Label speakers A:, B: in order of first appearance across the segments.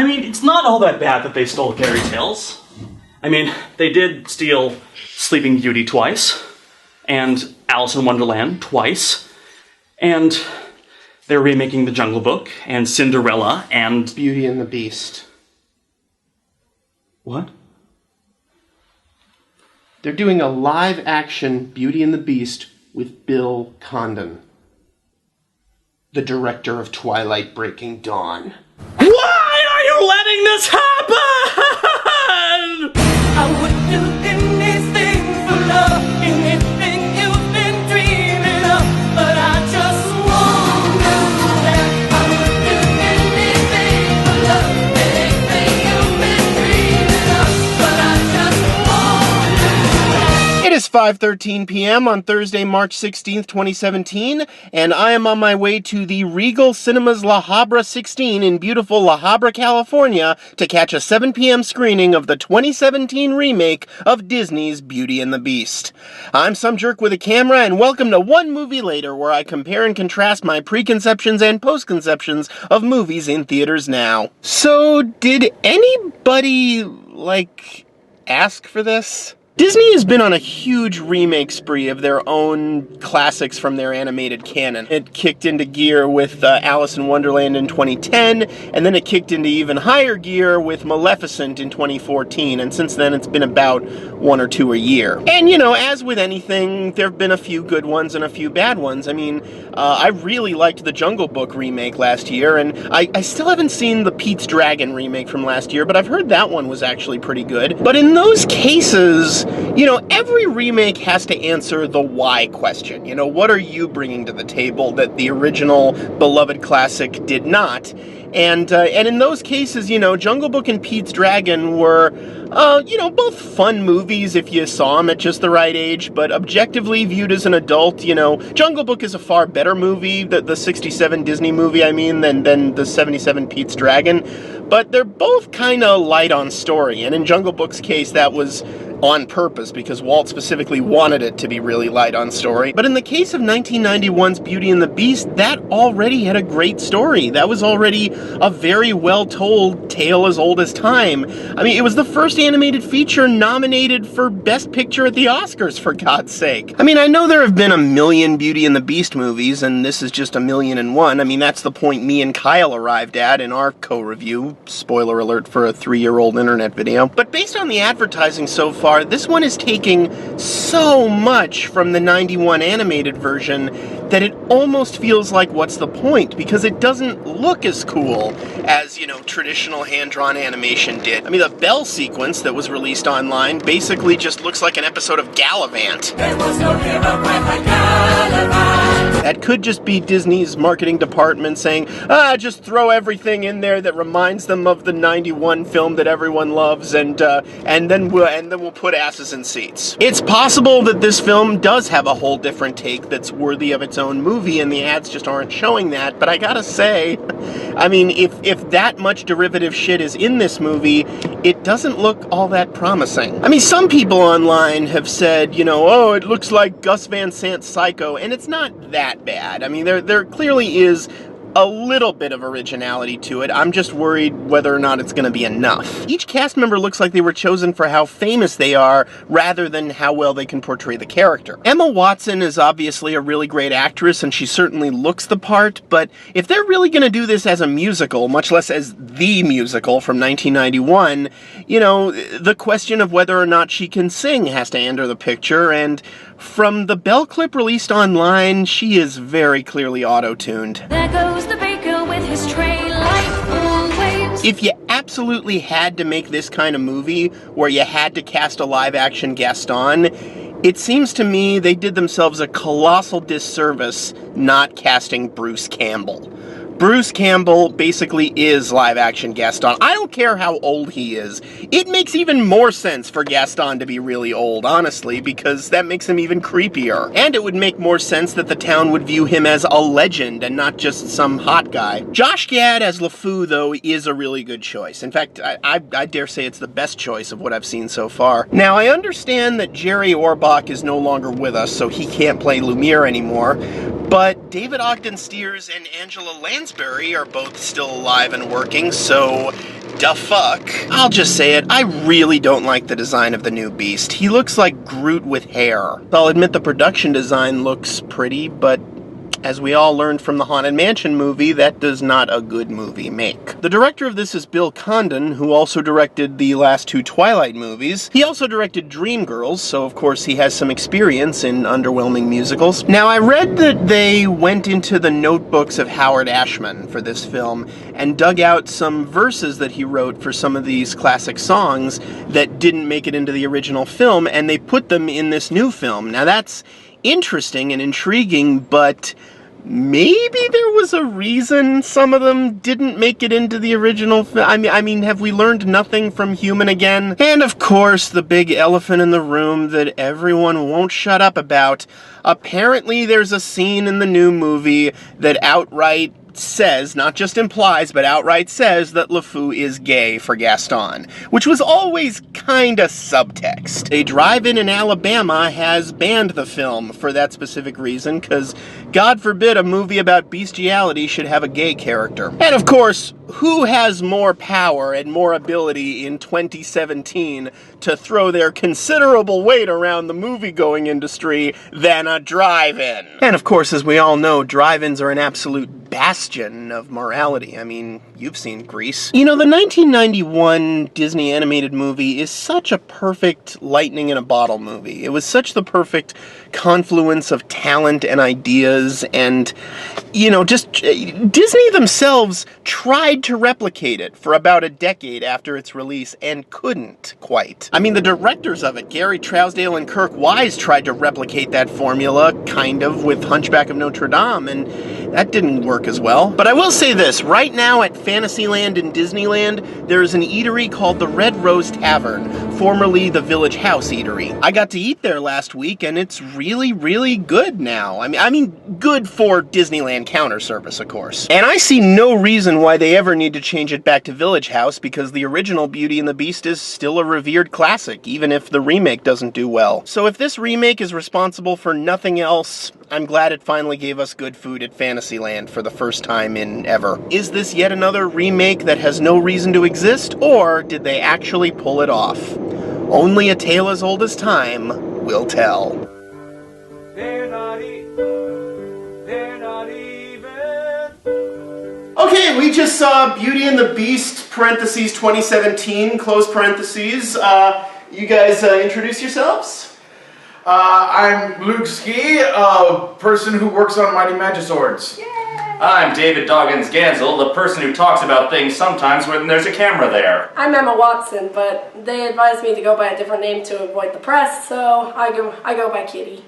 A: I mean, it's not all that bad that they stole fairy tales. I mean, they did steal Sleeping Beauty twice, and Alice in Wonderland twice, and they're remaking The Jungle Book, and Cinderella, and
B: Beauty and the Beast.
A: What?
B: They're doing a live-action Beauty and the Beast with Bill Condon, the director of Twilight Breaking Dawn.
A: Why are you letting this happen?
C: I would do anything for love, anything you've been dreaming of, but I just won't do that. I would do anything for love, anything you've been dreaming of, but I just won't do that.
B: It is 5:13 p.m. on Thursday, March 16th, 2017, and I am on my way to the Regal Cinemas La Habra 16 in beautiful La Habra, California, to catch a 7 p.m. screening of the 2017 remake of Disney's Beauty and the Beast. I'm some jerk with a camera, and welcome to One Movie Later, where I compare and contrast my preconceptions and postconceptions of movies in theaters now. So, did anybody, ask for this? Disney has been on a huge remake spree of their own classics from their animated canon. It kicked into gear with Alice in Wonderland in 2010, and then it kicked into even higher gear with Maleficent in 2014, and since then it's been about one or two a year. And, as with anything, there have been a few good ones and a few bad ones. I mean, I really liked the Jungle Book remake last year, and I still haven't seen the Pete's Dragon remake from last year, but I've heard that one was actually pretty good. But in those cases, every remake has to answer the why question. What are you bringing to the table that the original beloved classic did not? And in those cases, Jungle Book and Pete's Dragon were, both fun movies if you saw them at just the right age, but objectively viewed as an adult, Jungle Book is a far better movie, the 67 Disney movie, than the 77 Pete's Dragon. But they're both kind of light on story, and in Jungle Book's case, that was on purpose, because Walt specifically wanted it to be really light on story. But in the case of 1991's Beauty and the Beast, that already had a great story. That was already a very well-told tale as old as time. It was the first animated feature nominated for Best Picture at the Oscars, for God's sake. I know there have been a million Beauty and the Beast movies, and this is just 1,000,001. That's the point me and Kyle arrived at in our co-review. Spoiler alert for a 3-year-old internet video. But based on the advertising so far, this one is taking so much from the 91 animated version that it almost feels like, what's the point? Because it doesn't look as cool as, traditional hand-drawn animation did. The Belle sequence that was released online basically just looks like an episode of Gallivant.
C: There was no hero quite like Gallivant.
B: That could just be Disney's marketing department saying, just throw everything in there that reminds them of the 91 film that everyone loves, and then we'll put asses in seats. It's possible that this film does have a whole different take that's worthy of its own movie, and the ads just aren't showing that, but I gotta say, if that much derivative shit is in this movie, it doesn't look all that promising. Some people online have said, it looks like Gus Van Sant's Psycho, and it's not that bad. There clearly is a little bit of originality to it. I'm just worried whether or not it's going to be enough. Each cast member looks like they were chosen for how famous they are, rather than how well they can portray the character. Emma Watson is obviously a really great actress, and she certainly looks the part, but if they're really going to do this as a musical, much less as the musical from 1991, the question of whether or not she can sing has to enter the picture, and from the Belle clip released online, she is very clearly auto-tuned.
C: There goes the baker with his tray like always.
B: If you absolutely had to make this kind of movie, where you had to cast a live-action Gaston, it seems to me they did themselves a colossal disservice not casting Bruce Campbell. Bruce Campbell basically is live-action Gaston. I don't care how old he is. It makes even more sense for Gaston to be really old, honestly, because that makes him even creepier. And it would make more sense that the town would view him as a legend and not just some hot guy. Josh Gad as LeFou, though, is a really good choice. In fact, I dare say it's the best choice of what I've seen so far. Now, I understand that Jerry Orbach is no longer with us, so he can't play Lumiere anymore, but David Ogden Stiers and Angela Lansbury are both still alive and working, so Da fuck. I'll just say it, I really don't like the design of the new Beast. He looks like Groot with hair. I'll admit the production design looks pretty, but as we all learned from the Haunted Mansion movie, that does not a good movie make. The director of this is Bill Condon, who also directed the last two Twilight movies. He also directed Dreamgirls, so of course he has some experience in underwhelming musicals. Now, I read that they went into the notebooks of Howard Ashman for this film and dug out some verses that he wrote for some of these classic songs that didn't make it into the original film, and they put them in this new film. Now, that's interesting and intriguing, but maybe there was a reason some of them didn't make it into the original film. I mean, have we learned nothing from Human again? And of course, the big elephant in the room that everyone won't shut up about. Apparently, there's a scene in the new movie that outright says, not just implies, but outright says that LeFou is gay for Gaston, which was always kinda subtext. A drive-in in Alabama has banned the film for that specific reason, because God forbid a movie about bestiality should have a gay character. And of course, who has more power and more ability in 2017 to throw their considerable weight around the movie-going industry than a drive-in? And of course, as we all know, drive-ins are an absolute bastion of morality. I mean, you've seen Grease. You know, the 1991 Disney animated movie is such a perfect lightning in a bottle movie. It was such the perfect confluence of talent and ideas, and, you know, just Disney themselves tried to replicate it for about a decade after its release and couldn't quite. I mean, the directors of it, Gary Trousdale and Kirk Wise, tried to replicate that formula, kind of, with Hunchback of Notre Dame, and that didn't work as well. But I will say this, right now at Fantasyland and Disneyland, there is an eatery called the Red Rose Tavern, formerly the Village House Eatery. I got to eat there last week, and it's really, really good now. I mean, good for Disneyland counter service, of course. And I see no reason why they ever need to change it back to Village House, because the original Beauty and the Beast is still a revered classic, even if the remake doesn't do well. So if this remake is responsible for nothing else, I'm glad it finally gave us good food at Fantasyland for the first time in ever. Is this yet another remake that has no reason to exist, or did they actually pull it off? Only a tale as old as time will tell.
C: They're not even.
B: Okay, we just saw Beauty and the Beast, parentheses 2017, close parentheses. You guys introduce yourselves?
D: I'm Luke Ski, a person who works on Mighty Magiswords.
E: I'm David Doggins Gansel, the person who talks about things sometimes when there's a camera there.
F: I'm Emma Watson, but they advised me to go by a different name to avoid the press, so I go by Kitty.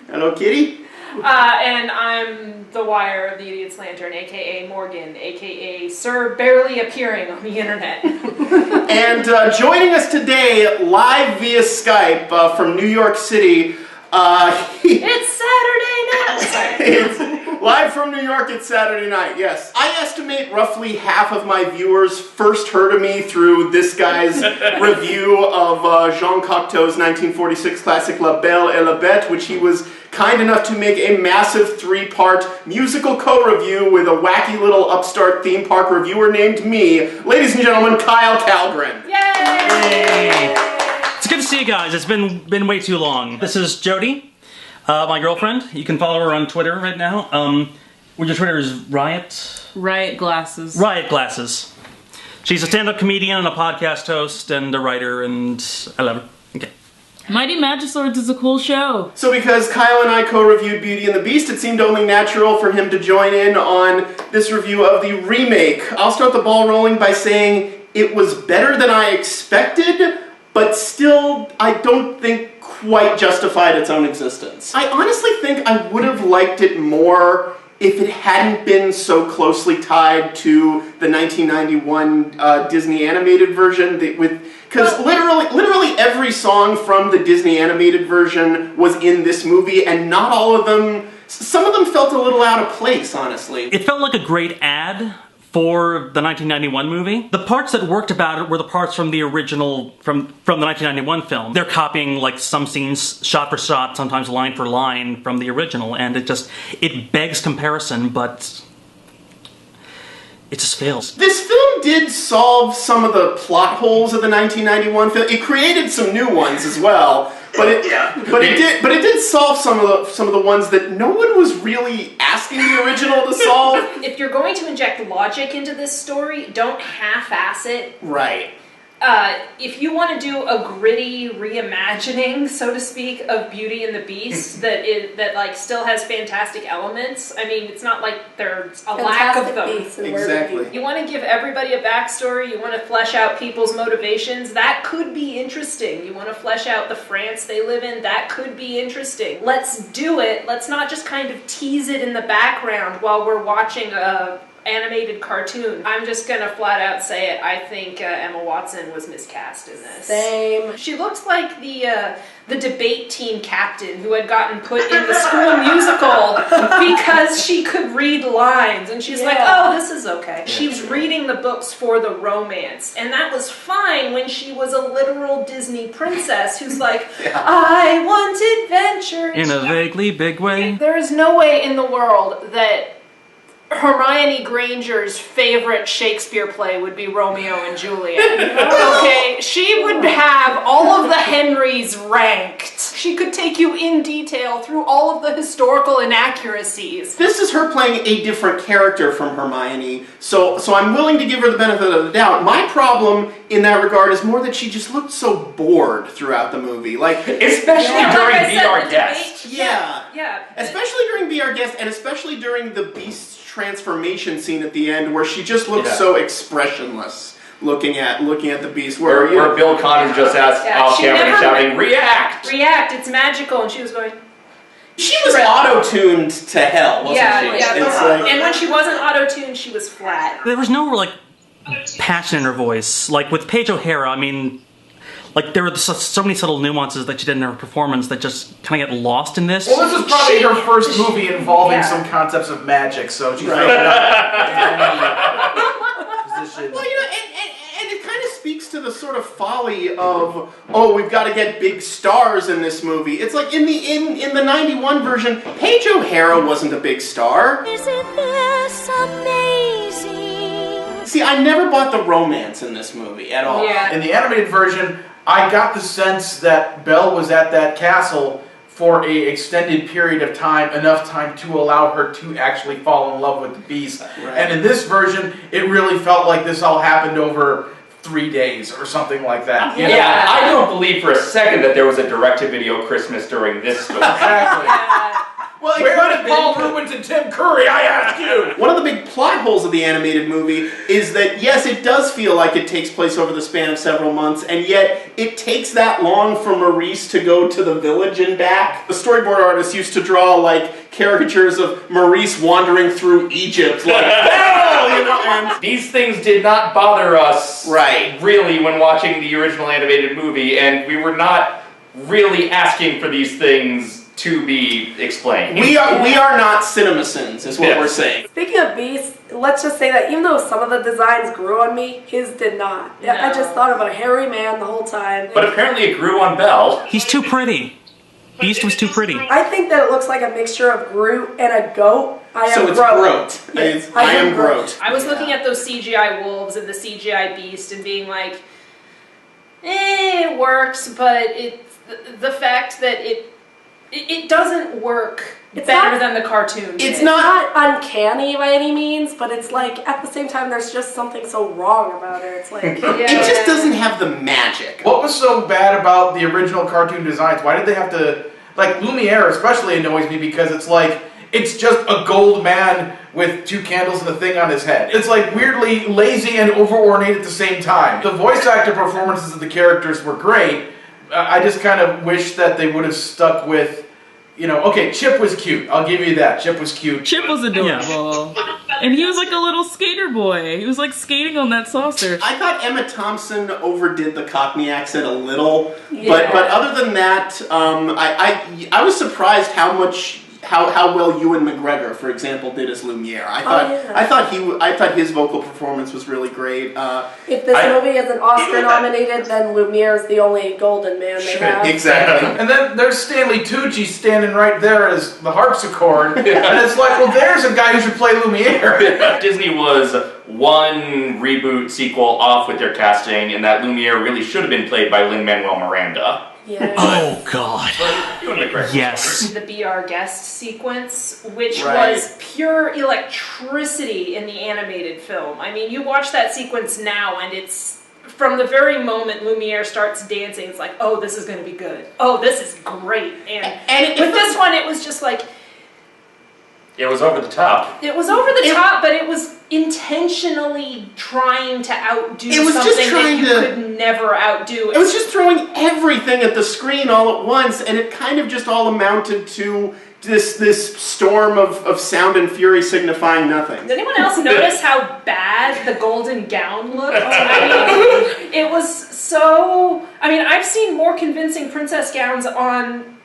B: Hello, Kitty.
G: And I'm the Wire of the Idiot's Lantern, aka Morgan, aka Sir Barely Appearing on the Internet.
B: And joining us today, live via Skype from New York City,
G: It's Saturday night!
B: it's live from New York, it's Saturday night, yes. I estimate roughly half of my viewers first heard of me through this guy's review of Jean Cocteau's 1946 classic La Belle et la Bête, which he was kind enough to make a massive three-part musical co-review with a wacky little upstart theme park reviewer named me. Ladies and gentlemen, Kyle Kallgren.
G: Yay!
A: It's good to see you guys. It's been way too long. This is Jody, my girlfriend. You can follow her on Twitter right now. Your Twitter is Riot
H: Glasses.
A: Riot Glasses. She's a stand-up comedian and a podcast host and a writer, and I love her. Okay.
H: Mighty Magiswords is a cool show.
B: So because Kyle and I co-reviewed Beauty and the Beast, it seemed only natural for him to join in on this review of the remake. I'll start the ball rolling by saying it was better than I expected, but still, I don't think quite justified its own existence. I honestly think I would have liked it more if it hadn't been so closely tied to the 1991 Disney animated version, because literally every song from the Disney animated version was in this movie, and not all of them, some of them felt a little out of place, honestly.
A: It felt like a great ad for the 1991 movie. The parts that worked about it were the parts from the original, from the 1991 film. They're copying like some scenes shot for shot, sometimes line for line from the original, and it begs comparison, but it just fails.
B: This film did solve some of the plot holes of the 1991 film. It created some new ones as well, but it did solve some of the ones that no one was really asking the original to solve.
G: If you're going to inject logic into this story, don't half-ass it.
B: Right.
G: If you want to do a gritty reimagining, so to speak, of Beauty and the Beast that like still has fantastic elements, I mean, it's not like there's a lack of them.
B: Exactly.
G: You want to give everybody a backstory, you want to flesh out people's motivations, that could be interesting. You want to flesh out the France they live in, that could be interesting. Let's do it. Let's not just kind of tease it in the background while we're watching a animated cartoon. I'm just gonna flat out say it. I think Emma Watson was miscast in this.
F: Same.
G: She looks like the debate team captain who had gotten put in the school musical because she could read lines, and she's like, "Oh, this is okay." She's reading the books for the romance, and that was fine when she was a literal Disney princess who's like, "I want adventure."
A: In a vaguely big way.
G: There is no way in the world that Hermione Granger's favorite Shakespeare play would be Romeo and Juliet. Okay, she would have all of the Henrys ranked. She could take you in detail through all of the historical inaccuracies.
B: This is her playing a different character from Hermione, so I'm willing to give her the benefit of the doubt. My problem in that regard is more that she just looked so bored throughout the movie. Like,
E: Especially during Be Our Guest.
G: Yeah.
B: Especially during Be Our Guest, and especially during the Beast's transformation scene at the end, where she just looks so expressionless, looking at the Beast.
E: Where Bill Connors just asked off camera and shouting, "React!
G: React, it's magical," and she was going...
B: She was auto-tuned to hell, wasn't she?
G: And when she wasn't auto-tuned, she was flat.
A: There was no, like, passion in her voice. Like, with Paige O'Hara, I mean... Like, there were so many subtle nuances that she did in her performance that just kind of get lost in this.
D: Well, this is probably her first movie involving some concepts of magic, so she's right. Position.
B: Well, and it kind of speaks to the sort of folly of, oh, we've got to get big stars in this movie. It's like in the 91 version, Paige O'Hara wasn't a big star.
C: Isn't this amazing?
B: See, I never bought the romance in this movie at all.
G: Yeah.
D: In the animated version, I got the sense that Belle was at that castle for an extended period of time, enough time to allow her to actually fall in love with the Beast.
B: Right.
D: And in this version, it really felt like this all happened over 3 days or something like that. You know?
E: Yeah, I don't believe for a second that there was a direct-to-video Christmas during this story.
D: Exactly.
B: Well, it
D: Where
B: could
D: did
B: have
D: Paul
B: been.
D: Rubens and Tim Curry, I ask you?
B: One of the big plot holes of the animated movie is that, yes, it does feel like it takes place over the span of several months, and yet it takes that long for Maurice to go to the village and back. The storyboard artists used to draw, like, caricatures of Maurice wandering through Egypt, like, hell, you know, and...
E: These things did not bother us
B: Right.
E: really when watching the original animated movie, and we were not really asking for these things to be explained.
B: We are not CinemaSins, is what
E: Yes.
B: we're saying.
F: Speaking of Beast, let's just say that even though some of the designs grew on me, his did not. I just thought of a hairy man the whole time.
E: But apparently it grew on Belle.
A: He's too pretty. Beast was too pretty.
F: I think that it looks like a mixture of Groot and a goat.
B: So it's Groot.
F: Yes,
B: I am Groot.
G: I was looking at those CGI wolves and the CGI beast and being like, it works, but it's the fact that it doesn't work better than the cartoon.
B: It's
F: It's not uncanny by any means, but it's like, at the same time, there's just something so wrong about it. It's like,
B: It just doesn't have the magic.
D: What was so bad about the original cartoon designs? Why did they have to... Like, Lumiere especially annoys me because it's like, it's just a gold man with 2 candles and a thing on his head. It's like weirdly lazy and over-ornate at the same time. The voice actor performances of the characters were great. I just kind of wish that they would have stuck with, you know, okay, Chip was cute. I'll give you that. Chip was cute.
H: Chip was adorable. And he was like a little skater boy. He was like skating on that saucer.
B: I thought Emma Thompson overdid the Cockney accent a little, but other than that, I was surprised how much how well Ewan McGregor, for example, did as Lumiere. I thought his vocal performance was really great.
F: If this movie isn't Oscar nominated, then Lumiere's the only golden man they have.
B: Exactly.
D: And then there's Stanley Tucci standing right there as the harpsichord, and it's like, well, there's a guy who should play Lumiere.
E: Disney was one reboot sequel off with their casting, and that Lumiere really should have been played by Lin-Manuel Miranda.
F: Yeah.
A: Oh God.
E: Ewan McGregor.
A: Yes.
G: The Be Our Guest sequence, which
B: Right.
G: was pure electricity in the animated film. I mean, you watch that sequence now, and it's from the very moment Lumiere starts dancing, it's like, oh, this is going to be good. Oh, this is great. And with this one, it was just like,
E: It was over the top.
G: it was over the top, but it was intentionally trying to outdo
B: It was just
G: something that
B: trying
G: you
B: to-
G: could never outdo.
B: It was just throwing everything at the screen all at once, and it kind of just all amounted to this storm of sound and fury signifying nothing.
G: Did anyone else notice how bad the golden gown looked? I mean, it was so... I mean, I've seen more convincing princess gowns on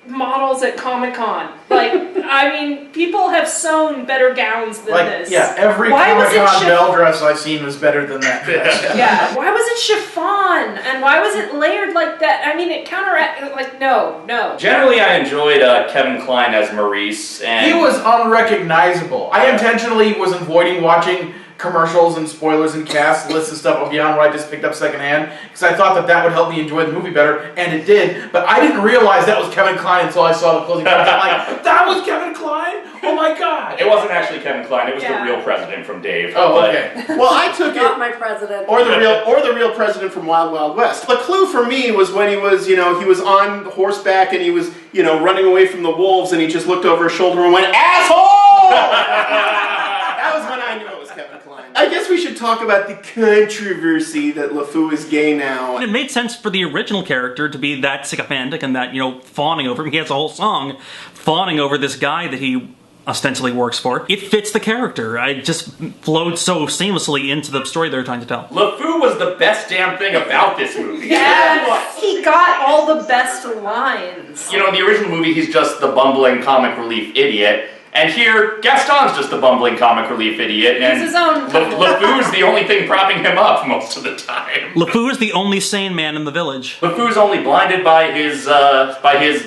G: models at Comic-Con. Like, I mean, people have sewn better gowns than this.
D: Yeah, every
G: Why was it
D: Comic-Con bell dress I've seen was better than that dress.
G: Yeah, why was it chiffon? And why was it layered like that? I mean, it counteracted, like, no.
E: Generally, I enjoyed Kevin Kline as Maurice, and
D: He was unrecognizable. I intentionally was avoiding watching commercials and spoilers and cast lists and stuff beyond what I just picked up secondhand, because I thought that would help me enjoy the movie better, and it did. But I didn't realize that was Kevin Kline until I saw the closing credits. I'm like, that was Kevin Kline? Oh my god!
E: it wasn't actually Kevin Kline. It was
G: Yeah.
E: the real president from Dave.
D: Oh,
E: but-
D: okay.
B: Well, I took
F: Not
B: it,
F: my president.
B: or the real president from Wild Wild West. The clue for me was when he was on horseback and he was, running away from the wolves, and he just looked over his shoulder and went, "Asshole!" That was when I knew it was Kevin Kline. I guess we should talk about the controversy that LeFou is gay now.
A: It made sense for the original character to be that sycophantic and that, fawning over him. He has a whole song fawning over this guy that he ostensibly works for. It fits the character. I just flowed so seamlessly into the story they were trying to tell.
E: LeFou was the best damn thing about this movie.
G: Yes, he got all the best lines.
E: In the original movie, he's just the bumbling comic relief idiot. And here, Gaston's just the bumbling comic relief idiot. And
G: He's his own devil.
E: LeFou's the only thing propping him up most of the time.
A: LeFou is the only sane man in the village.
E: LeFou's only blinded by his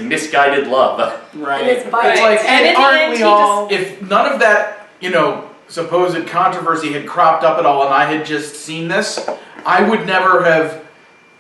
E: misguided love.
B: Right.
F: And his bite.
D: It's like,
G: And in the
D: aren't
G: end,
D: we
G: he
D: all? If none of that, supposed controversy had cropped up at all, and I had just seen this, I would never have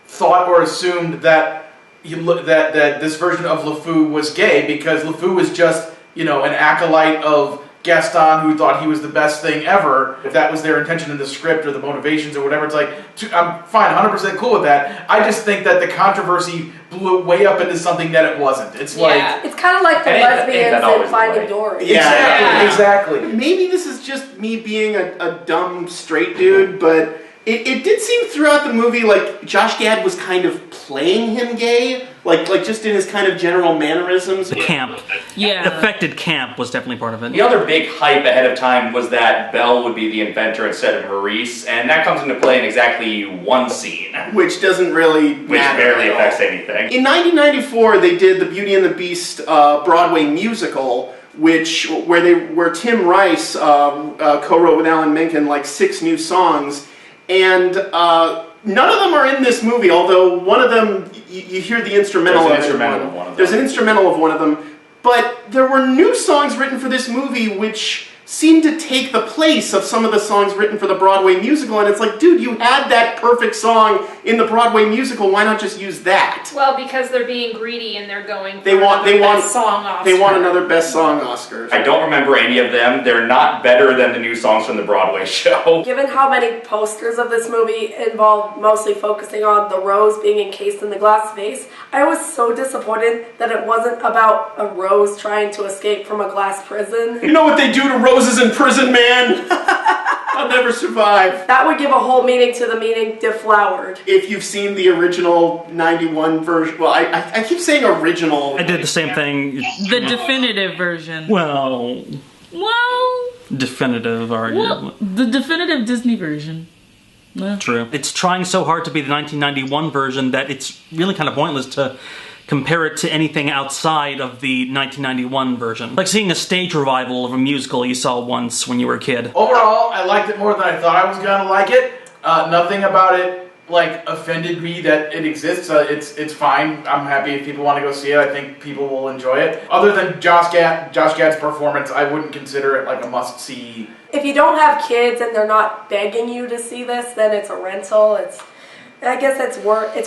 D: thought or assumed that that this version of LeFou was gay, because LeFou was just an acolyte of Gaston who thought he was the best thing ever. If that was their intention in the script or the motivations or whatever, it's like, I'm fine, 100% cool with that. I just think that the controversy blew way up into something that it wasn't. It's like...
F: It's kind of like the
E: Ain't that
F: lesbians
E: always
F: in
E: the
F: Finding
E: way?
F: Dory.
B: Yeah.
D: Exactly.
B: Maybe this is just me being a dumb straight dude, but it did seem throughout the movie like Josh Gad was kind of playing him gay, like just in his kind of general mannerisms.
A: Camp.
H: Yeah.
A: Affected camp was definitely part of it.
E: The other big hype ahead of time was that Belle would be the inventor instead of Maurice, and that comes into play in exactly one scene,
B: Which doesn't really
E: which
B: matter
E: barely
B: at all.
E: affects anything.
B: In 1994, they did the Beauty and the Beast Broadway musical, where Tim Rice co-wrote with Alan Menken like 6 new songs, and none of them are in this movie. Although one of them, you hear the instrumental.
E: There's an
B: of it.
E: instrumental of one of them.
B: There's an instrumental of one of them, but there were new songs written for this movie which seemed to take the place of some of the songs written for the Broadway musical, and it's like, dude, you had that perfect song in the Broadway musical, why not just use that?
G: Well, because they're being greedy and they're going for
B: They want
G: best song Oscar.
B: They want another Best Song Oscar.
E: I don't remember any of them. They're not better than the new songs from the Broadway show.
F: Given how many posters of this movie involved mostly focusing on the rose being encased in the glass vase, I was so disappointed that it wasn't about a rose trying to escape from a glass prison.
B: You know what they do to roses in prison, man? I'll never survive.
F: That would give a whole meaning to the meaning deflowered.
B: If you've seen the original 91 version, well, I keep saying original.
A: I did the same thing.
H: The definitive version.
A: Well,
H: Well,
A: definitive argument.
H: the definitive Disney version.
A: True. It's trying so hard to be the 1991 version that it's really kind of pointless to compare it to anything outside of the 1991 version. Like seeing a stage revival of a musical you saw once when you were a kid.
D: Overall, I liked it more than I thought I was gonna like it. Nothing about it offended me that it exists. It's fine. I'm happy if people want to go see it. I think people will enjoy it. Other than Josh Gad's performance, I wouldn't consider it like a must-see.
F: If you don't have kids and they're not begging you to see this, then it's a rental. I guess it's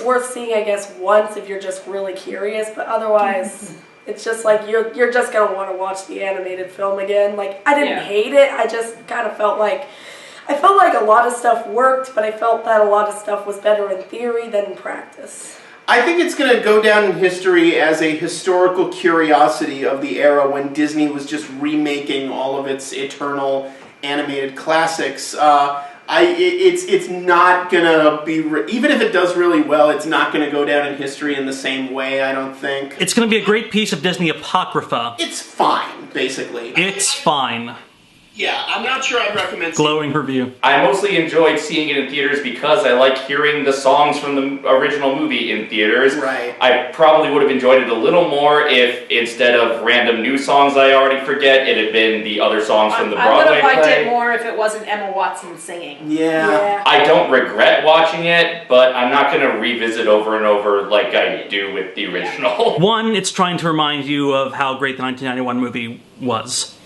F: worth seeing, I guess, once if you're just really curious, but otherwise it's just like you're just gonna want to watch the animated film again. Like, I didn't hate it, I just kind of felt like a lot of stuff worked, but I felt that a lot of stuff was better in theory than in practice.
B: I think it's going to go down in history as a historical curiosity of the era when Disney was just remaking all of its eternal animated classics. It's not gonna be, even if it does really well, it's not gonna go down in history in the same way, I don't think.
A: It's gonna be a great piece of Disney Apocrypha.
B: It's fine, basically.
A: It's fine.
B: Yeah, I'm not sure I'd recommend.
A: Glowing review.
E: I mostly enjoyed seeing it in theaters because I like hearing the songs from the original movie in theaters.
B: Right.
E: I probably would have enjoyed it a little more if instead of random new songs I already forget, it had been the other songs from the
G: I would
E: Broadway
G: have liked
E: play.
G: it more if it wasn't Emma Watson singing.
B: Yeah.
E: I don't regret watching it, but I'm not going to revisit over and over like I do with the original.
A: One, it's trying to remind you of how great the 1991 movie was.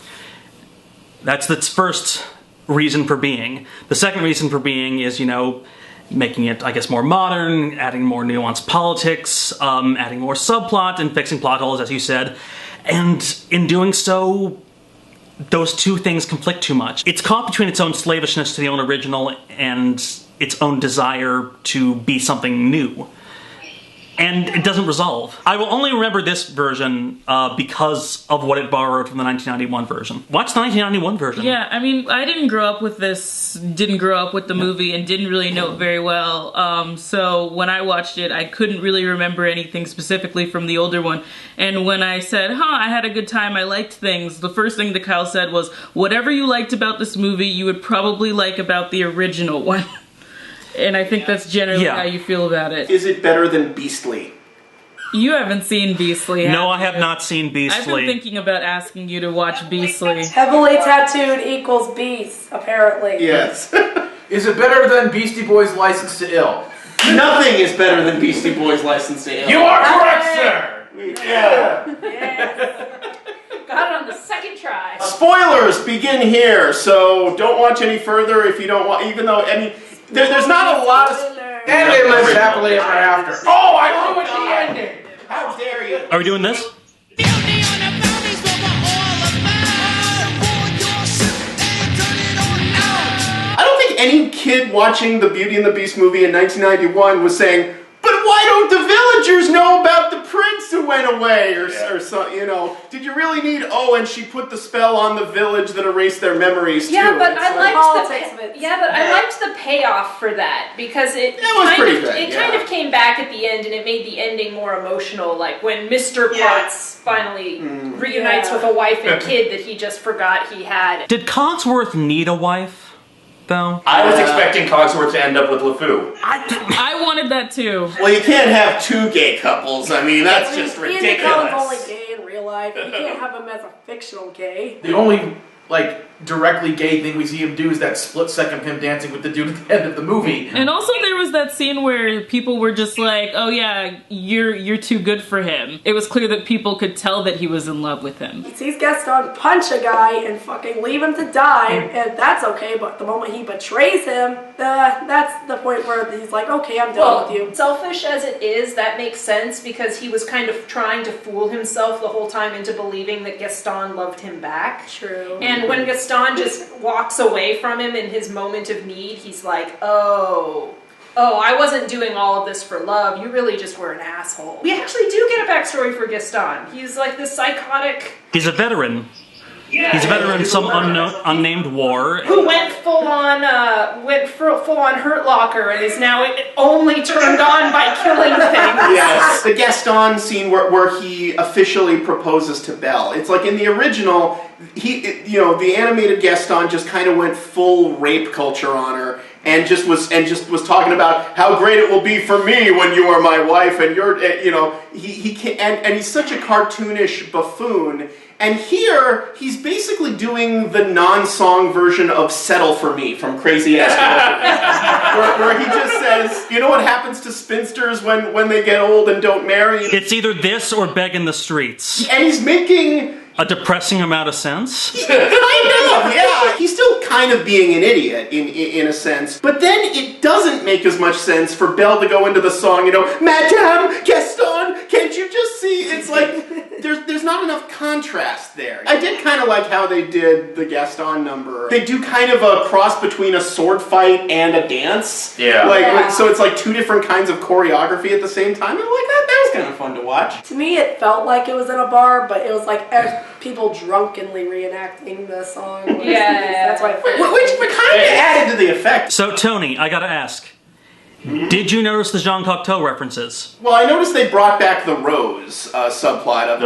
A: That's its first reason for being. The second reason for being is, making it, I guess, more modern, adding more nuanced politics, adding more subplot, and fixing plot holes, as you said. And in doing so, those two things conflict too much. It's caught between its own slavishness to the own original and its own desire to be something new. And it doesn't resolve. I will only remember this version because of what it borrowed from the 1991 version. Watch the 1991 version.
H: Yeah, I mean, I didn't grow up with this, didn't grow up with the movie, and didn't really know it very well. So when I watched it, I couldn't really remember anything specifically from the older one. And when I said, I had a good time, I liked things, the first thing that Kyle said was, whatever you liked about this movie, you would probably like about the original one. And I think that's generally how you feel about it.
B: Is it better than Beastly?
H: You haven't seen Beastly,
A: No, I have not seen Beastly.
H: I've been thinking about asking you to watch Beastly.
F: Heavily tattooed equals beast, apparently.
B: Yes.
D: Is it better than Beastie Boys' License to Ill?
B: Nothing is better than Beastie Boys' License to Ill.
D: You are correct, sir!
B: Yeah.
G: Yes. Got it on the second try.
B: Spoilers begin here, so don't watch any further if you don't want, even though, there's not a lot of...
D: And they live happily ever after. Oh, I ruined the ending!
B: How dare you?
A: Are we doing this?
B: I don't think any kid watching the Beauty and the Beast movie in 1991 was saying, but why don't the villagers know about the prince who went away? Or so, did you really need, and she put the spell on the village that erased their memories too.
G: Yeah, but
B: It's
G: I
B: like-
G: liked the payoff for that because it kind of came back at the end and it made the ending more emotional, like when Mr. Potts finally reunites with a wife and kid that he just forgot he had.
A: Did Cogsworth need a wife, though?
E: I was expecting Cogsworth to end up with LeFou.
H: I wanted that too.
B: Well, you can't have two gay couples. That's just
F: Ian
B: ridiculous.
F: McKellen's only gay in real life. You can't have him as a fictional gay.
D: The only, directly gay thing we see him do is that split second of him dancing with the dude at the end of the movie.
H: And also there was that scene where people were just like, oh yeah, you're too good for him. It was clear that people could tell that he was in love with him.
F: He sees Gaston punch a guy and fucking leave him to die, and that's okay, but the moment he betrays him, that's the point where he's like, okay, I'm done with you.
G: Selfish as it is, that makes sense because he was kind of trying to fool himself the whole time into believing that Gaston loved him back.
F: True.
G: And when Gaston just walks away from him in his moment of need, he's like, oh, I wasn't doing all of this for love. You really just were an asshole. We actually do get a backstory for Gaston. He's like this psychotic...
A: He's a veteran. He's a veteran in some unnamed war.
G: Who went full on Hurt Locker and is now only turned on by killing things.
B: Yes, the Gaston scene where he officially proposes to Belle. It's like in the original, the animated Gaston just kind of went full rape culture on her, and just was talking about how great it will be for me when you are my wife, and you're, he can, and he's such a cartoonish buffoon. And here, he's basically doing the non-song version of Settle For Me from Crazy Ass where he just says, you know what happens to spinsters when they get old and don't marry?
A: It's either this or beg in the streets.
B: And he's making...
A: a depressing amount of sense?
B: Kind of, yeah. He's still kind of being an idiot in a sense. But then it doesn't make as much sense for Belle to go into the song, Madame Gaston, can't you just see? It's like, there's not enough contrast there. I did kind of like how they did the Gaston number. They do kind of a cross between a sword fight and a dance.
E: Yeah.
B: So it's like two different kinds of choreography at the same time. I'm like, that was kind of fun to watch.
F: To me, it felt like it was in a bar, but it was like people drunkenly reenacting the song.
G: Yeah.
F: That's why it felt
B: Which kind of added to the effect.
A: So, Tony, I gotta ask. Did you notice the Jean Cocteau references?
B: Well, I noticed they brought back the rose subplot of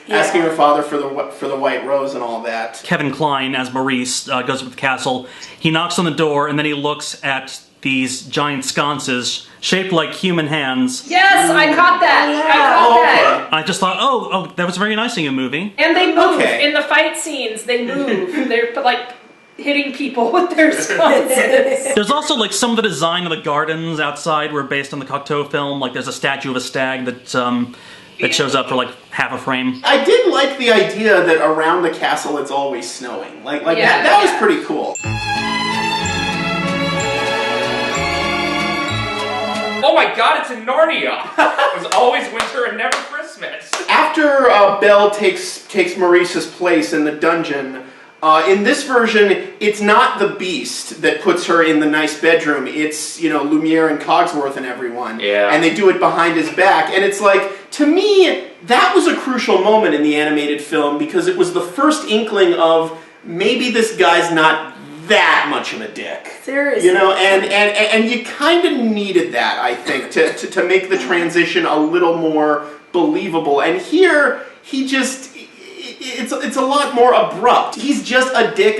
B: asking her father for the white rose and all that.
A: Kevin Kline, as Maurice, goes up to the castle. He knocks on the door, and then he looks at these giant sconces shaped like human hands.
G: Yes, I caught that. I caught that.
A: I just thought, oh, that was very nice in your movie.
G: And they move
B: Okay.
G: in the fight scenes. They move. They're like hitting people with their sconces.
A: There's also like some of the design of the gardens outside were based on the Cocteau film. Like there's a statue of a stag that shows up for like half a frame.
B: I did like the idea that around the castle it's always snowing. That was pretty cool.
E: Oh my god, it's in Narnia! It was always winter and never Christmas.
B: After Belle takes Maurice's place in the dungeon, in this version, it's not the Beast that puts her in the nice bedroom. It's, Lumiere and Cogsworth and everyone.
E: Yeah.
B: And they do it behind his back. And it's like, to me, that was a crucial moment in the animated film because it was the first inkling of maybe this guy's not that much of a dick.
F: Seriously.
B: And you kind of needed that, I think, to make the transition a little more believable. And here, he just... It's a lot more abrupt. He's just a dick,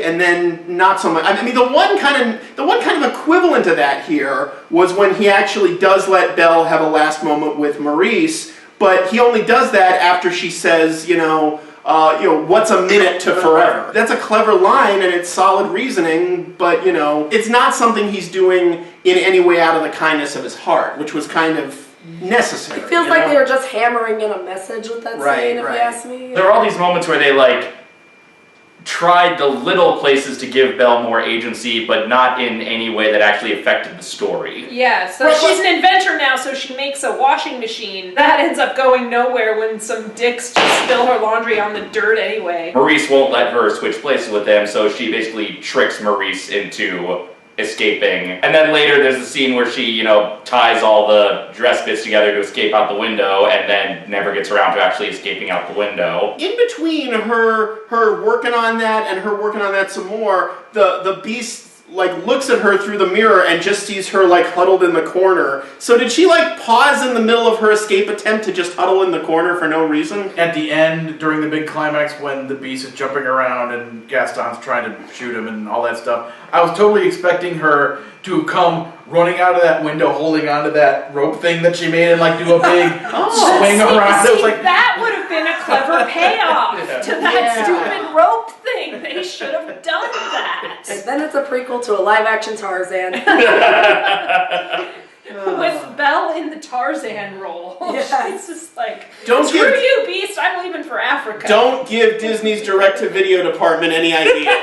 B: and then not so much. I mean, the one kind of equivalent of that here was when he actually does let Belle have a last moment with Maurice, but he only does that after she says, what's a minute to forever? That's a clever line and it's solid reasoning, but it's not something he's doing in any way out of the kindness of his heart, which was kind of necessary.
F: It feels like they were just hammering in a message with that scene, if you ask me.
E: There are all these moments where they tried the little places to give Belle more agency, but not in any way that actually affected the story.
G: Yeah, so she's an inventor now, so she makes a washing machine. That ends up going nowhere when some dicks just spill her laundry on the dirt anyway.
E: Maurice won't let her switch places with them, so she basically tricks Maurice into escaping. And then later there's a scene where she, ties all the dress bits together to escape out the window and then never gets around to actually escaping out the window.
B: In between her working on that and her working on that some more, the Beast looks at her through the mirror and just sees her huddled in the corner. So did she pause in the middle of her escape attempt to just huddle in the corner for no reason?
D: At the end, during the big climax, when the Beast is jumping around and Gaston's trying to shoot him and all that stuff, I was totally expecting her to come running out of that window, holding onto that rope thing that she made, and do a big swing around.
G: See, that would have been a clever payoff to that stupid rope thing. They should have done that.
F: And then it's a prequel to a live-action Tarzan.
G: With Belle in the Tarzan role.
F: Yeah.
G: She's just like,
B: Don't
G: screw
B: give-
G: you, Beast, I'm leaving for Africa.
B: Don't give Disney's direct-to-video department any ideas.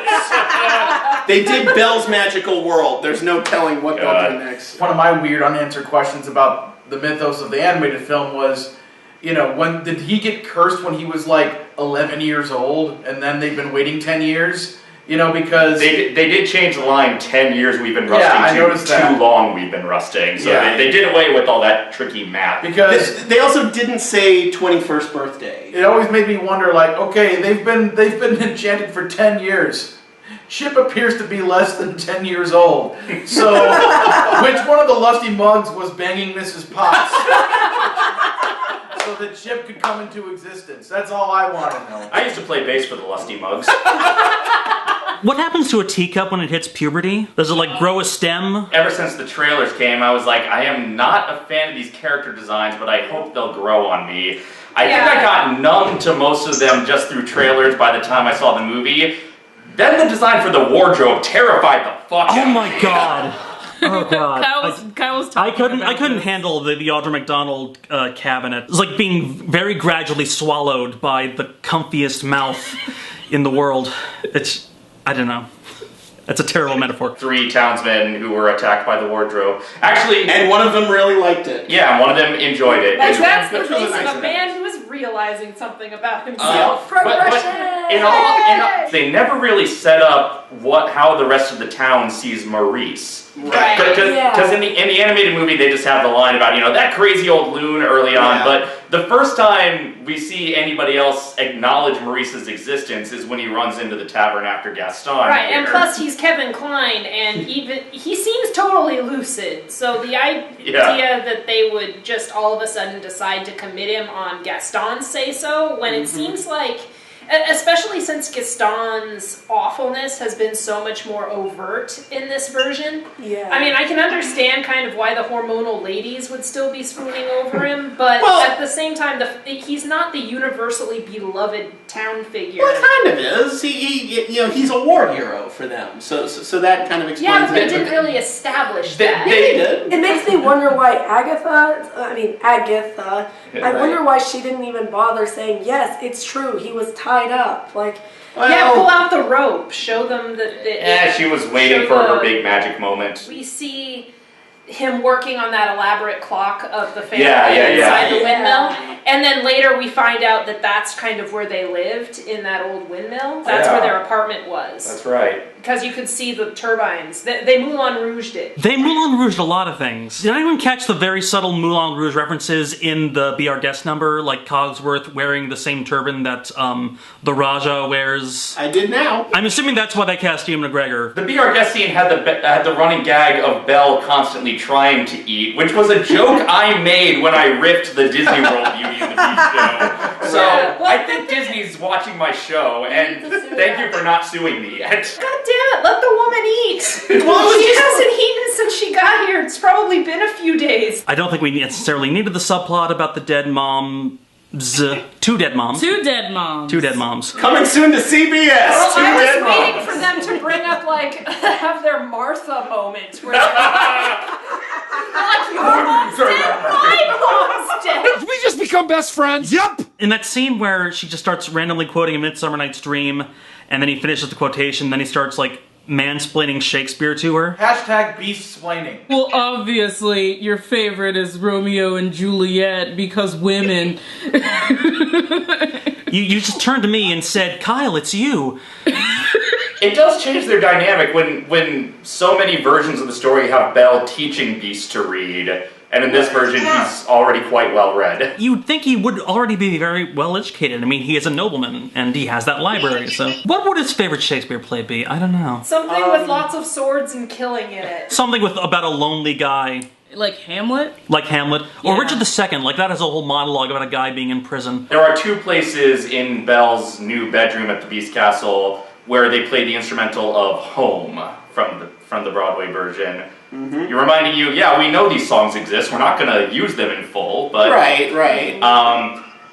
B: They did Belle's Magical World. There's no telling what they'll do next.
D: One of my weird unanswered questions about the mythos of the animated film was, when did he get cursed when he was 11 years old, and then they've been waiting 10 years? Because
E: they did change the line 10 years we've been rusting
D: I noticed that.
E: too long we've been rusting. So they did away with all that tricky math.
D: Because
B: They also didn't say 21st birthday.
D: it always made me wonder, okay, they've been enchanted for 10 years. Chip appears to be less than 10 years old. So, which one of the lusty mugs was banging Mrs. Potts? So that Chip could come into existence. That's all I want to know.
E: I used to play bass for the Lusty Mugs.
A: What happens to a teacup when it hits puberty? Does it like grow a stem?
E: Ever since the trailers came, I was like, I am not a fan of these character designs, but I hope they'll grow on me. I think I got numb to most of them just through trailers by the time I saw the movie. Then the design for the wardrobe terrified the fuck out of me.
A: Oh my god. Oh god.
H: Kyle was
A: I
H: talking about
A: couldn't
H: this.
A: handle the Audra McDonald cabinet. It was like being very gradually swallowed by the comfiest mouth in the world. I don't know. That's a terrible metaphor.
E: 3 townsmen who were attacked by the wardrobe. Actually,
B: And one of them really liked it.
E: yeah, one of them enjoyed it.
G: Like, that's the
B: Which was a
G: face
B: nice
G: of a
B: event.
G: man who is realizing something about himself.
E: But in all, they never really set up how the rest of the town sees Maurice.
G: Right.
E: Because in the animated movie, they just have the line about, that crazy old loon early on,
B: Yeah.
E: but the first time we see anybody else acknowledge Maurice's existence is when he runs into the tavern after Gaston.
G: Right, and
E: here.
G: plus he's Kevin Kline, and he seems totally lucid. So the idea that they would just all of a sudden decide to commit him on Gaston's say-so, when it seems like, especially since Gaston's awfulness has been so much more overt in this version.
F: Yeah.
G: I mean, I can understand kind of why the hormonal ladies would still be swooning over him, but at the same time, he's not the universally beloved town figure.
B: Well, it kind of is. He's a war hero for them. So that kind of explains
G: Yeah, but they
B: it.
G: didn't really establish that.
B: They did.
F: It makes me wonder why Agatha, I wonder why she didn't even bother saying, yes, it's true, he was tied up. Like,
G: Yeah, pull out the rope. Show them that.
E: She was waiting for her big magic moment.
G: We see him working on that elaborate clock of the family
E: Yeah.
G: inside the windmill. And then later we find out that that's kind of where they lived, in that old windmill. That's where their apartment was.
E: That's right.
G: Because you could see the turbines. They Moulin Rouged it.
A: They Moulin Rouged a lot of things. Did anyone catch the very subtle Moulin Rouge references in the Be Our Guest number? Like Cogsworth wearing the same turban that the Raja wears?
B: I did now.
A: I'm assuming that's why they cast Ewan McGregor.
E: The Be Our Guest scene had the running gag of Belle constantly trying to eat, which was a joke I made when I ripped the Disney World Beauty and the Beast show. So I think Disney's watching my show, and thank you for not suing me yet.
G: God damn it, let the woman eat! Well, she hasn't eaten since she got here. It's probably been a few days.
A: I don't think we necessarily needed the subplot about the dead mom. Two dead moms.
H: Two dead moms.
A: Two dead moms.
B: Coming soon to CBS.
G: Well,
B: Two
G: I
B: dead
G: was waiting
B: moms.
G: for them to bring up, like, have their Martha moment where they're like, your mom's dead, my mom's dead.
I: We just become best friends. Yup.
A: In that scene where she just starts randomly quoting A Midsummer Night's Dream, and then he finishes the quotation, then he starts, like, mansplaining Shakespeare to her.
D: Hashtag beast-splaining.
H: Well, obviously, your favorite is Romeo and Juliet because women.
A: You just turned to me and said, Kyle, it's you.
E: It does change their dynamic when so many versions of the story have Belle teaching Beast to read, and in this version he's already quite well read.
A: You'd think he would already be very well educated. I mean, he is a nobleman, and he has that library, so... What would his favorite Shakespeare play be? I don't know.
G: Something with lots of swords and killing in it.
A: Something about a lonely guy.
H: Like Hamlet?
A: Like Hamlet. Or
H: Yeah.
A: Richard II, like that has a whole monologue about a guy being in prison.
E: There are 2 places in Belle's new bedroom at the Beast Castle where they play the instrumental of Home from the Broadway version. You're reminding you, yeah, we know these songs exist, we're not going to use them in full, but...
B: Right.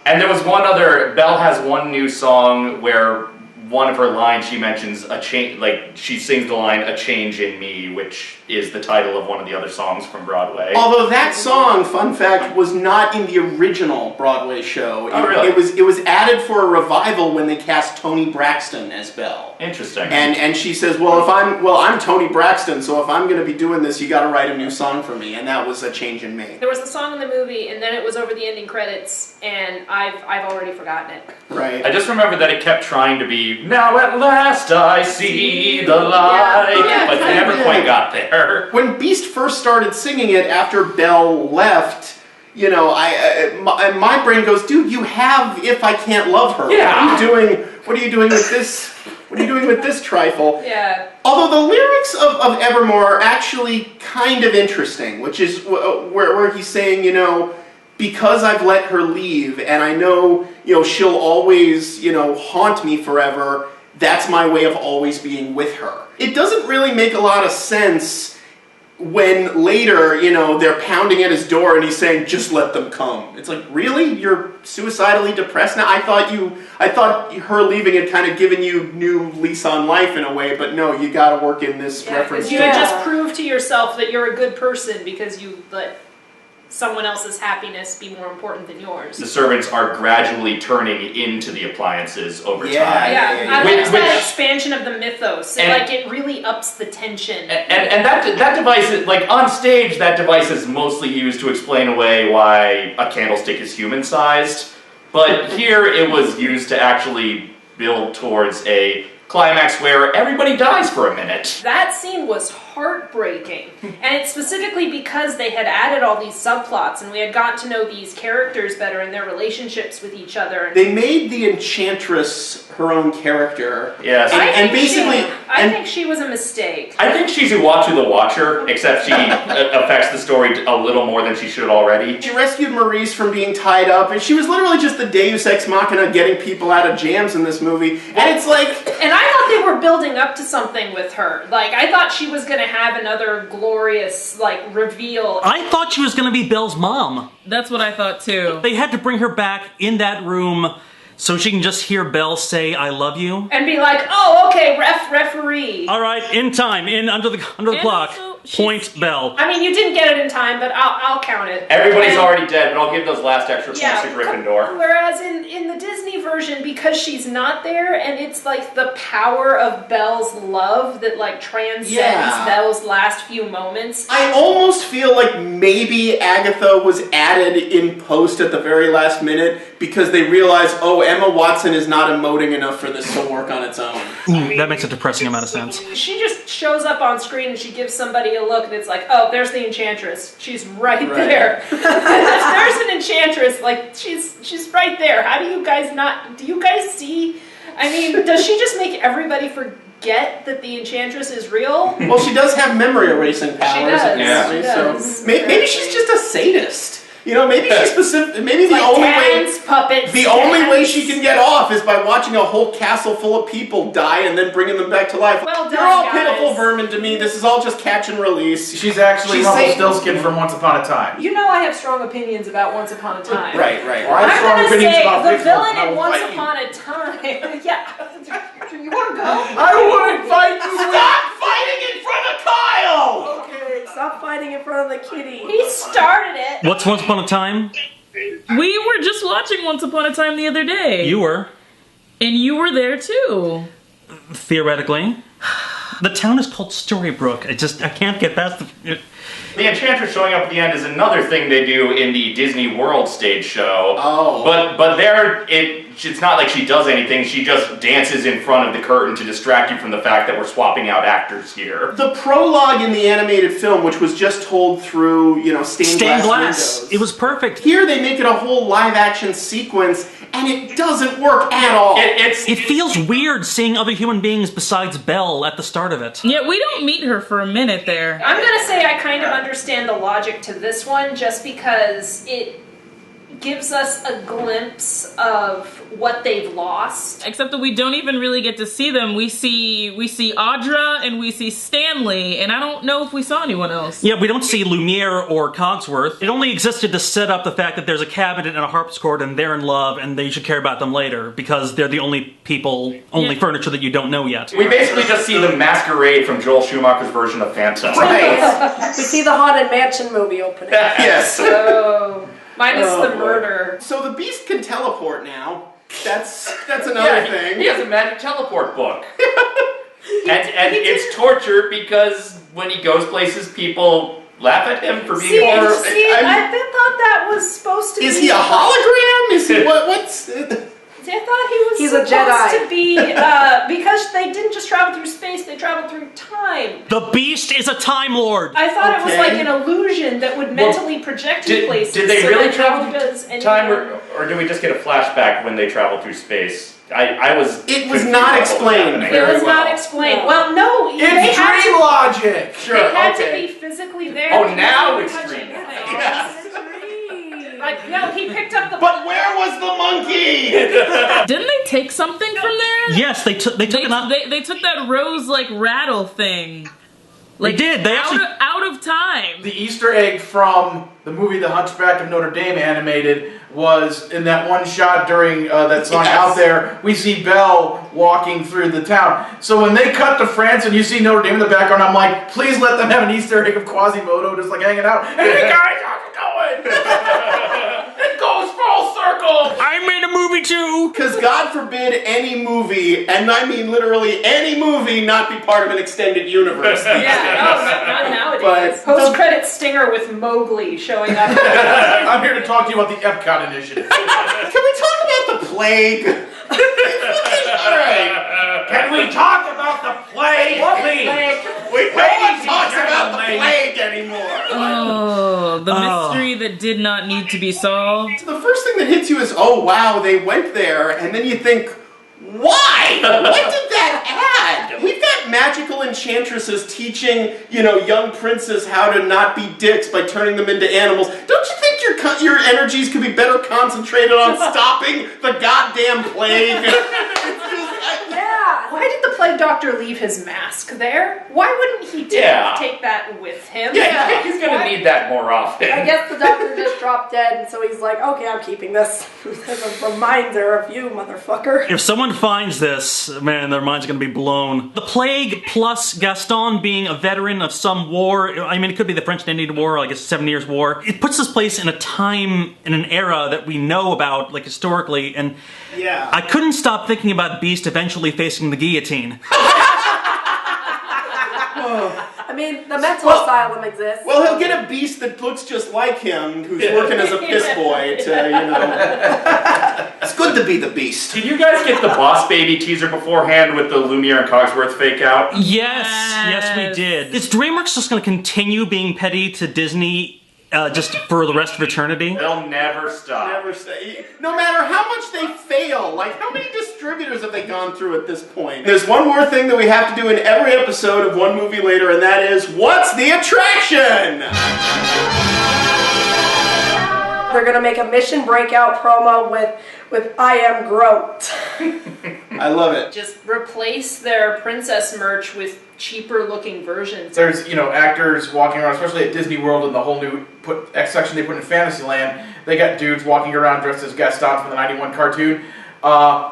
E: And there was one other, Belle has one new song where one of her lines she mentions a change, like she sings the line "A Change in Me," which is the title of one of the other songs from Broadway.
B: Although that song, fun fact, was not in the original Broadway show.
E: Oh, really?
B: It was added for a revival when they cast Toni Braxton as Belle.
E: Interesting.
B: And she says, I'm Toni Braxton, so if I'm going to be doing this, you got to write a new song for me, and that was A Change in Me.
G: There was the song in the movie, and then it was over the ending credits, and I've already forgotten it.
B: Right.
E: I just remember that it kept trying to be, now at last I see the light,
G: Yeah,
E: but they never quite got there.
B: When Beast first started singing it after Belle left, you know, my brain goes, dude, you have If I Can't Love Her.
E: Yeah.
B: What are you doing with this? What are you doing with this trifle?
G: Yeah.
B: Although the lyrics of Evermore are actually kind of interesting, which is where he's saying, you know, because I've let her leave, and I know, you know, she'll always, you know, haunt me forever. that's my way of always being with her. It doesn't really make a lot of sense when later, they're pounding at his door and he's saying, just let them come. It's like, really? You're suicidally depressed now? I thought her leaving had kind of given you new lease on life in a way, but no, you gotta work in this reference.
G: You just prove to yourself that you're a good person because you let someone else's happiness be more important than yours.
E: The servants are gradually turning into the appliances over time.
G: I like that expansion of the mythos. It really ups the tension.
E: And that device, on stage, that device is mostly used to explain away why a candlestick is human-sized. But here it was used to actually build towards a climax where everybody dies for a minute.
G: That scene was heartbreaking. And it's specifically because they had added all these subplots and we had gotten to know these characters better and their relationships with each other.
B: They made the Enchantress her own character.
E: Yes.
G: I think she was a mistake.
E: I think she's Uatu the Watcher, except she affects the story a little more than she should already.
B: She rescued Maurice from being tied up, and she was literally just the Deus Ex Machina getting people out of jams in this movie. And it's like...
G: And I thought they were building up to something with her. I thought she was going to have another glorious, reveal.
A: I thought she was going to be Belle's mom.
H: That's what I thought too.
A: They had to bring her back in that room so she can just hear Belle say, I love you.
G: And be like, oh, okay, referee.
A: All right, in time, under the clock.
H: Also,
A: Point Belle.
G: I mean, you didn't get it in time, but I'll count it.
E: Everybody's already dead, but I'll give those last extra points to Gryffindor.
G: Whereas in the Disney version, because she's not there, and it's the power of Belle's love that transcends Belle's last few moments.
B: I almost feel like maybe Agatha was added in post at the very last minute because they realized, oh, Emma Watson is not emoting enough for this to work on its own.
A: That makes a depressing amount of sense.
G: She just shows up on screen and she gives somebody a look and it's like, oh, there's the Enchantress. She's right there. If there's an Enchantress, she's right there. How do you guys not... Do you guys see... I mean, does she just make everybody forget that the Enchantress is real?
B: Well, she does have memory erasing powers.
G: She does.
E: Yeah.
G: She does.
B: So maybe she's just a sadist. Maybe she's specific. Maybe the only way she can get off is by watching a whole castle full of people die and then bringing them back to life.
G: Well done,
B: They're all
G: guys.
B: pitiful vermin to me. This is all just catch and release.
D: She's actually Rumpelstiltskin from Once Upon a Time.
G: You know I have strong opinions about Once Upon a Time.
B: Right.
D: Well, I have
G: I'm
D: strong
G: gonna
D: opinions
G: say
D: about
G: the
D: Fixable,
G: villain
D: and I
G: in
D: will
G: Once
D: fight you.
G: Upon a Time. Yeah. You want to go?
D: I want to fight you.
B: Stop fighting in front of Kyle!
F: Okay, stop fighting in front of the kitty.
G: He started it.
A: What's Once Upon a Time?
H: We were just watching Once Upon a Time the other day.
A: You were.
H: And you were there too.
A: Theoretically. The town is called Storybrooke. I can't get past the...
E: The Enchantress showing up at the end is another thing they do in the Disney World stage show.
B: Oh.
E: But there, it's not like she does anything. She just dances in front of the curtain to distract you from the fact that we're swapping out actors here.
B: The prologue in the animated film, which was just told through, stained glass windows.
A: It was perfect.
B: Here they make it a whole live-action sequence, and it doesn't work at all.
A: It feels weird seeing other human beings besides Belle at the start of it.
H: Yeah, we don't meet her for a minute there.
G: I'm gonna say I kind of understand the logic to this one just because it gives us a glimpse of what they've lost.
H: Except that we don't even really get to see them. We see Audra and we see Stanley, and I don't know if we saw anyone else.
A: Yeah, we don't see Lumiere or Cogsworth. It only existed to set up the fact that there's a cabinet and a harpsichord and they're in love and they should care about them later because they're the only furniture that you don't know yet.
E: We basically just see the masquerade from Joel Schumacher's version of Phantom.
B: Right.
F: We see the Haunted Mansion movie opening.
B: Yes.
G: Oh, minus the
B: boy.
G: murder.
B: So the Beast can teleport now. That's another thing.
E: He has a magic teleport book. and it's torture because when he goes places, people laugh at him for being
G: I
E: horror.
G: thought that was supposed to be...
B: Is he a hologram? Is he what's...
G: I thought he was
F: He's a
G: supposed
F: Jedi.
G: to be, because they didn't just travel through space, they traveled through time.
A: The Beast is a Time Lord!
G: I thought it was
B: Okay.
G: like an illusion that would mentally project you places.
E: Did they
G: so
E: really
G: that
E: travel
G: nobody does
E: through time,
G: anything.
E: or did we just get a flashback when they travel through space? I was.
B: It was
E: confused
B: not
E: about what
B: explained.
E: happening.
G: It was
B: Very
G: not
B: well.
G: explained.
F: No.
G: Well, no, they
D: It's
G: had
D: dream
G: to,
D: logic.
B: Sure,
G: they had
B: okay.
G: to be physically there.
E: Oh,
G: because
E: now
G: they
E: it's
G: were touching
E: dream
G: things.
E: logic.
F: Dream.
G: No, he picked up the.
B: But where was the monkey?
H: Didn't they take something from there?
A: Yes, they took
H: They
A: it
H: took that rose like rattle thing. Like,
A: did. They actually
H: out of time.
D: The Easter egg from the movie The Hunchback of Notre Dame animated was in that one shot during that song Out There, we see Belle walking through the town. So when they cut to France and you see Notre Dame in the background, I'm like, please let them have an Easter egg of Quasimodo just like hanging out. Hey guys, how's it going? It goes full circle!
A: I made a movie too!
B: Because God forbid any movie, and I mean literally any movie, not be part of an extended universe.
G: Not nowadays.
B: But-
G: Post-credit stinger with Mowgli showing up.
D: I'm here to talk to you about the Epcot initiative.
B: Can we talk about the plague? Alright.
D: Can we talk about the plague, please?
B: No one talks about the plague anymore.
H: Oh, the mystery that did not need to be solved.
B: The first thing that hits you is, oh wow, they went there, and then you think, why? What did that add? We've got magical enchantresses teaching, young princes how to not be dicks by turning them into animals. Don't you think your energies could be better concentrated on stopping the goddamn plague?
G: Yeah. Why did the plague doctor leave his mask there? Why wouldn't he take that with him?
E: Yeah, he's gonna need that more often.
F: I guess the doctor just dropped dead, and so he's like, okay, I'm keeping this as a reminder of you, motherfucker.
A: If someone finds this, man, their mind's gonna be blown. The plague plus Gaston being a veteran of some war, I mean, it could be the French and Indian War, I guess 7 Years' War. It puts this place in a time, in an era that we know about, like, historically, and
B: Yeah.
A: I couldn't stop thinking about Beast eventually facing the guillotine.
F: I mean, the mental asylum exists.
B: Well, he'll get a beast that looks just like him, who's working as a piss boy to, It's good to be the beast.
E: Did you guys get the Boss Baby teaser beforehand with the Lumiere and Cogsworth fake out?
A: Yes, we did. Is DreamWorks just gonna continue being petty to Disney just for the rest of eternity?
E: They'll never stop.
B: Never say. No matter how much they fail, like how many distributors have they gone through at this point? There's one more thing that we have to do in every episode of One Movie Later, and that is, what's the attraction?
F: They're gonna make a Mission Breakout promo with I Am Groot.
B: I love it.
G: Just replace their princess merch with cheaper looking versions.
D: There's, actors walking around, especially at Disney World and the whole new X section they put in Fantasyland. They got dudes walking around dressed as Gaston from the 91 cartoon.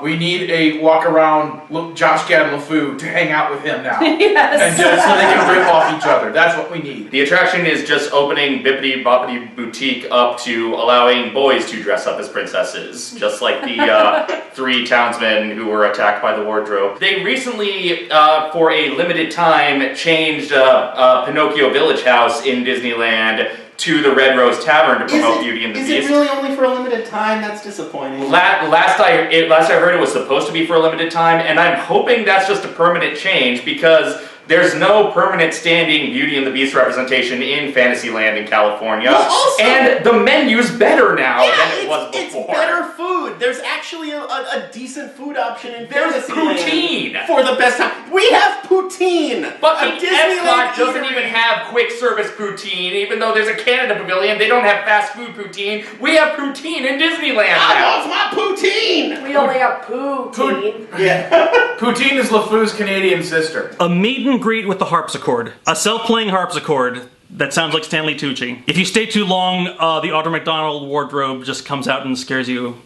D: We need a walk around Josh Gad LeFou to hang out with him now.
G: Yes.
D: And just so they can rip off each other. That's what we need.
E: The attraction is just opening Bippity Boppity Boutique up to allowing boys to dress up as princesses, just like the 3 townsmen who were attacked by the wardrobe. They recently, for a limited time, changed Pinocchio Village House in Disneyland to the Red Rose Tavern to promote Beauty and the Beast.
B: Is it really only for a limited time? That's disappointing.
E: Last I heard it was supposed to be for a limited time, and I'm hoping that's just a permanent change because there's no permanent standing Beauty and the Beast representation in Fantasyland in California.
B: Well, also,
E: and the menu's better now than it was
B: It's
E: before.
B: better food. There's actually a decent food option in
E: There's
B: Fantasyland.
E: poutine.
B: For the best time. We have poutine.
E: But
B: A
E: the
B: Disneyland
E: Epcot doesn't
B: eatery.
E: even have quick service poutine, even though there's a Canada Pavilion. They don't have fast food poutine. We have poutine in Disneyland
B: I
E: now.
B: love my poutine.
F: We only have poutine.
B: Yeah.
D: Poutine is LeFou's Canadian sister.
A: A meet and greet with the harpsichord. A self-playing harpsichord that sounds like Stanley Tucci. If you stay too long, the Audra McDonald wardrobe just comes out and scares you,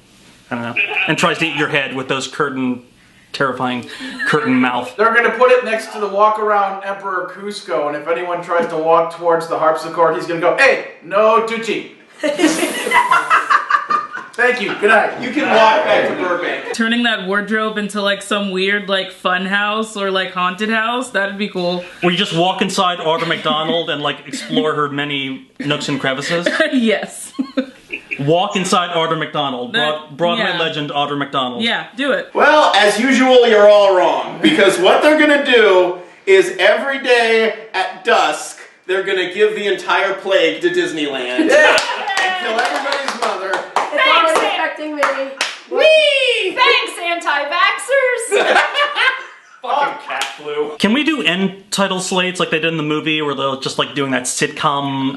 A: I don't know, and tries to eat your head with those terrifying curtain mouth.
D: They're going to put it next to the walk-around Emperor Cusco, and if anyone tries to walk towards the harpsichord, he's going to go, hey, no Tucci. Thank you. Good night.
B: You can walk back to Burbank.
H: Turning that wardrobe into like some weird like fun house or like haunted house, that'd be cool.
A: Where you just walk inside Audra McDonald and like explore her many nooks and crevices.
H: Yes.
A: Walk inside Audra McDonald. Broadway
H: yeah.
A: legend Audra McDonald.
H: Yeah, do it.
B: Well, as usual, you're all wrong. Because what they're going to do is every day at dusk, they're going to give the entire plague to Disneyland. And kill everybody's mother.
F: It's always affecting me.
G: Whee! Thanks, anti-vaxxers!
E: Fucking cat flu.
A: Can we do end title slates like they did in the movie where they're just like doing that sitcom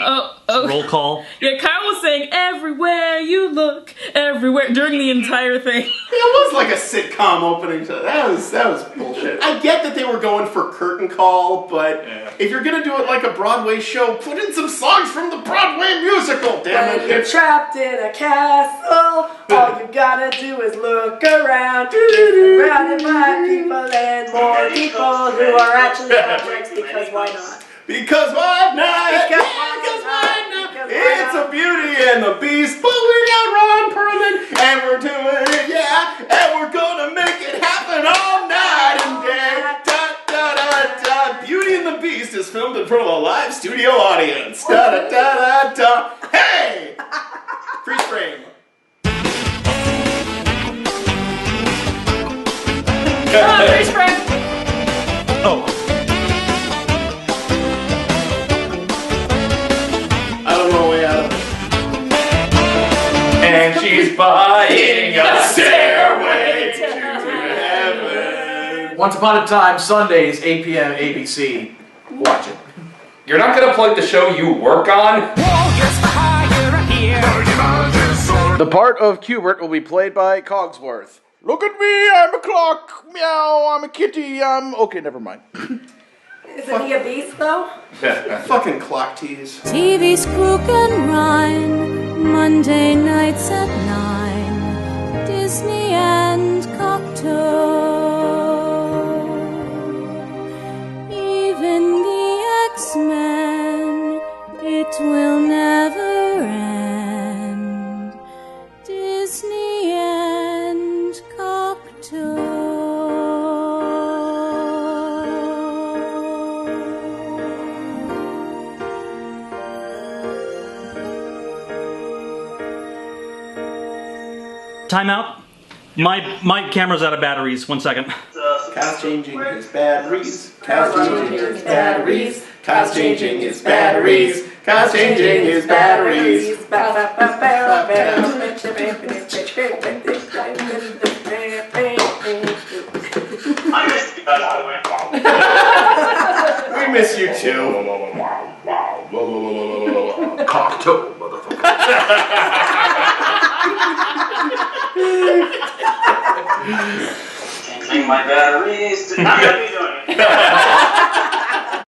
A: roll call?
H: Yeah, Kyle was was saying everywhere you look, everywhere during the entire thing.
B: It was like a sitcom opening. That was bullshit. I get that they were going for curtain call, but if you're gonna do it like a Broadway show, put in some songs from the Broadway musical. Damn
F: When
B: it!
F: you're trapped in a castle, all you gotta do is look around. Surrounded by people and more people who are actually objects, because why not?
B: Because why not?
F: Because
B: why not?
F: Because why
B: It's
F: not?
B: a Beauty and the Beast, but we got Ron Perlman, and we're doing it, yeah, and we're gonna make it happen all night and day. Da da da da. Beauty and the Beast is filmed in front of a live studio audience. Da da da da da. Hey! Freeze frame.
G: Come on, freeze frame.
B: Oh. I don't know a way out of it.
E: And she's buying a stairway to
B: Heaven.
D: Once Upon a Time, Sundays, 8 p.m. ABC. Watch it.
E: You're not gonna plug the show you work on?
D: The part of Cubert will be played by Cogsworth. Look at me, I'm a clock. Meow, I'm a kitty. Okay, never mind.
F: Isn't he a beast, though?
B: Fucking clock tease.
J: TV's Crook and Rhyme, Monday nights at 9, Disney and Cocteau. Even the X-Men, it will never end. Disney and Cocteau.
A: Timeout. My camera's out of batteries. 1 second.
B: Cast changing his batteries. Cast changing his batteries. Cast changing his batteries. Cast changing his batteries. We miss you too.
D: Cocktail, motherfucker.
K: Changing my batteries. Not gonna be doing it.